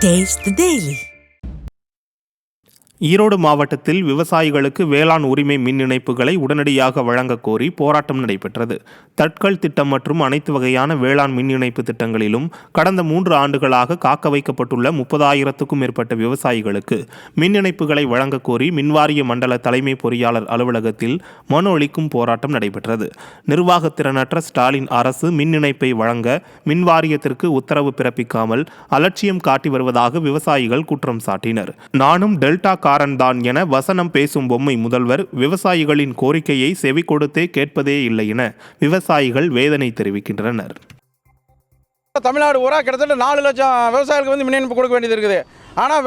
Taste the Daily. Erode மாவட்டத்தில் விவசாயிகளுக்கு வேளாண் உரிமை மின் இணைப்புகளை உடனடியாக வழங்க கோரி போராட்டம் நடைபெற்றது. தட்கல் திட்டம் மற்றும் அனைத்து வகையான வேளாண் மின் இணைப்பு திட்டங்களிலும் கடந்த 3 ஆண்டுகளாக காக்க வைக்கப்பட்டுள்ள 30,000க்கும் மேற்பட்ட விவசாயிகளுக்கு மின் இணைப்புகளை வழங்க கோரி மின்வாரிய மண்டல தலைமை பொறியாளர் அலுவலகத்தில் மனு அளிக்கும் போராட்டம் நடைபெற்றது. நிர்வாகத்திறனற்ற ஸ்டாலின் அரசு மின் இணைப்பை வழங்க மின்வாரியத்திற்கு உத்தரவு பிறப்பிக்காமல் அலட்சியம் காட்டி வருவதாக விவசாயிகள் குற்றம் சாட்டினர். நானும் டெல்டா தான் என வசனம் பேசும் பொம்மை முதல்வர் விவசாயிகளின் கோரிக்கையை செவி கொடுத்தே கேட்பதே இல்லை என விவசாயிகள் வேதனை தெரிவிக்கின்றனர். தமிழ்நாடு ஊரா கிட்டத்தட்ட 4 லட்சம் விவசாயிகளுக்கு மின் இணைப்பு கொடுக்க வேண்டியது இருக்குது. ஆனால்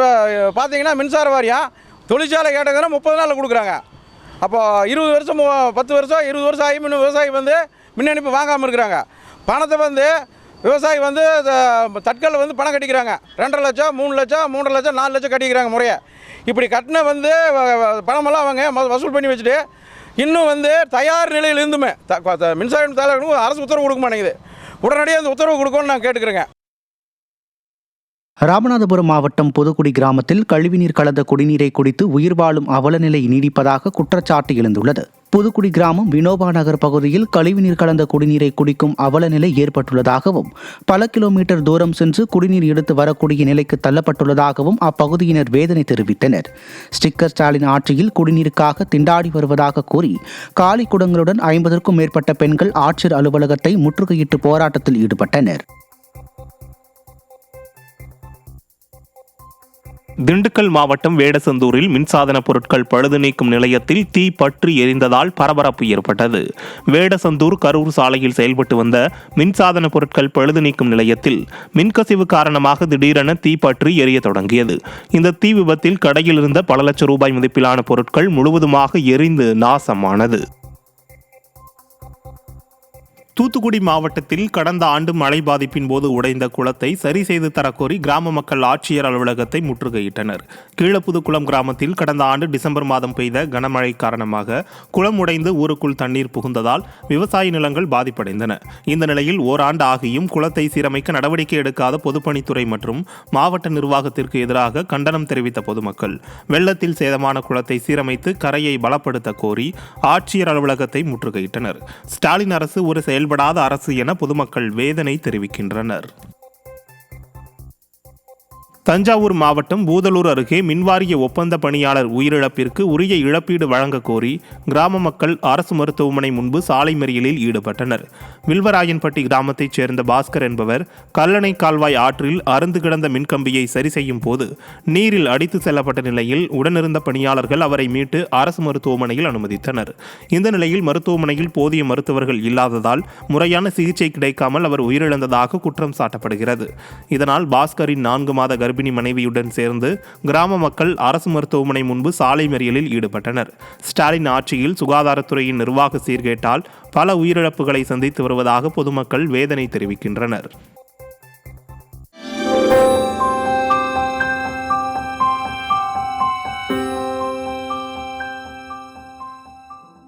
பார்த்தீங்கன்னா மின்சார வாரியம் தொழிற்சாலை கேட்டதுன்னா 30 நாளில் கொடுக்குறாங்க. அப்போ 20 வருஷம் 10 வருஷம் 20 வருஷம் ஆகி விவசாயி மின் இணைப்பு வாங்காமல் இருக்கிறாங்க. பணத்தை விவசாயி தட்கலில் பணம் கட்டிக்கிறாங்க. 2.5 லட்சம் 3 லட்சம் 3.5 லட்சம் 4 லட்சம் கட்டிக்கிறாங்க முறையை. இப்படி கட்டின பணமெல்லாம் அவங்க வசூல் பண்ணி வச்சுட்டு இன்னும் தயார் நிலையில் இருந்துமே மின்சார தலைவர்களுக்கு அரசு உத்தரவு கொடுக்க மாட்டேங்குது. உடனடியாக அந்த உத்தரவு கொடுக்கணும்னு நான் கேட்டுக்கிறேங்க. ராமநாதபுரம் மாவட்டம் புதுக்குடி கிராமத்தில் கழிவுநீர் கலந்த குடிநீரை குடித்து உயிர் வாழும் அவலநிலை நீடிப்பதாக குற்றச்சாட்டு எழுந்துள்ளது. புதுக்குடி கிராமம் வினோபா நகர் பகுதியில் கழிவுநீர் கலந்த குடிநீரை குடிக்கும் அவலநிலை ஏற்பட்டுள்ளதாகவும் பல கிலோமீட்டர் தூரம் சென்று குடிநீர் எடுத்து வரக்கூடிய நிலைக்கு தள்ளப்பட்டுள்ளதாகவும் அப்பகுதியினர் வேதனை தெரிவித்தனர். ஸ்டிக்கர் ஸ்டாலின் ஆட்சியில் குடிநீருக்காக திண்டாடி வருவதாக கூறி காலி குடங்களுடன் 50க்கும் மேற்பட்ட பெண்கள் ஆட்சியர் அலுவலகத்தை முற்றுகையிட்டு போராட்டத்தில் ஈடுபட்டனர். திண்டுக்கல் மாவட்டம் வேடசந்தூரில் மின்சாதன பொருட்கள் பழுது நீக்கும் நிலையத்தில் தீ பற்றி எரிந்ததால் பரபரப்பு ஏற்பட்டது. வேடசந்தூர் கரூர் சாலையில் செயல்பட்டு வந்த மின்சாதன பொருட்கள் பழுது நீக்கும் நிலையத்தில் மின்கசிவு காரணமாக திடீரென தீ பற்றி எரிய தொடங்கியது. இந்த தீ விபத்தில் கடையில் இருந்த பல லட்சம் ரூபாய் மதிப்பிலான பொருட்கள் முழுவதுமாக எரிந்து நாசமானது. தூத்துக்குடி மாவட்டத்தில் கடந்த ஆண்டு மழை பாதிப்பின் போது உடைந்த குளத்தை சரி செய்து தரக்கோரி கிராம மக்கள் ஆட்சியர் அலுவலகத்தை முற்றுகையிட்டனர். கீழப்புதுக்குளம் கிராமத்தில் கடந்த ஆண்டு டிசம்பர் மாதம் பெய்த கனமழை காரணமாக குளம் உடைந்து ஊருக்குள் தண்ணீர் புகுந்ததால் விவசாய நிலங்கள் பாதிப்படைந்தன. இந்த நிலையில் ஓராண்டு ஆகியும் குளத்தை சீரமைக்க நடவடிக்கை எடுக்காத பொதுப்பணித்துறை மற்றும் மாவட்ட நிர்வாகத்திற்கு எதிராக கண்டனம் தெரிவித்த பொதுமக்கள் வெள்ளத்தில் சேதமான குளத்தை சீரமைத்து கரையை பலப்படுத்த கோரி ஆட்சியர் அலுவலகத்தை முற்றுகையிட்டனர். ஸ்டாலின் அரசு ஒரு செயல்படாத அரசு என பொதுமக்கள் வேதனை தெரிவிக்கின்றனர். தஞ்சாவூர் மாவட்டம் பூதலூர் அருகே மின்வாரிய ஒப்பந்த பணியாளர் உயிரிழப்பிற்கு உரிய இழப்பீடு வழங்க கோரி கிராம மக்கள் அரசு மருத்துவமனை முன்பு சாலை மறியலில் ஈடுபட்டனர். வில்வராயன்பட்டி கிராமத்தைச் சேர்ந்த பாஸ்கர் என்பவர் கல்லணை கால்வாய் ஆற்றில் அறுந்து கிடந்த மின்கம்பியை சரி செய்யும் போது நீரில் அடித்து செல்லப்பட்ட நிலையில் உடனிருந்த பணியாளர்கள் அவரை மீட்டு அரசு மருத்துவமனையில் அனுமதித்தனர். இந்த நிலையில் மருத்துவமனையில் போதிய மருத்துவர்கள் இல்லாததால் முறையான சிகிச்சை கிடைக்காமல் அவர் உயிரிழந்ததாக குற்றம் சாட்டப்படுகிறது. இதனால் பாஸ்கரின் 4 மாத கர்ப்பிணி மனைவியுடன் சேர்ந்து கிராம மக்கள் அரசு மருத்துவமனை முன்பு சாலை மறியலில் ஈடுபட்டனர். ஸ்டாலின் ஆட்சியில் சுகாதாரத்துறையின் நிர்வாக சீர்கேட்டால் பல உயிரிழப்புகளை சந்தித்து வருவதாக பொதுமக்கள் வேதனை தெரிவிக்கின்றனர்.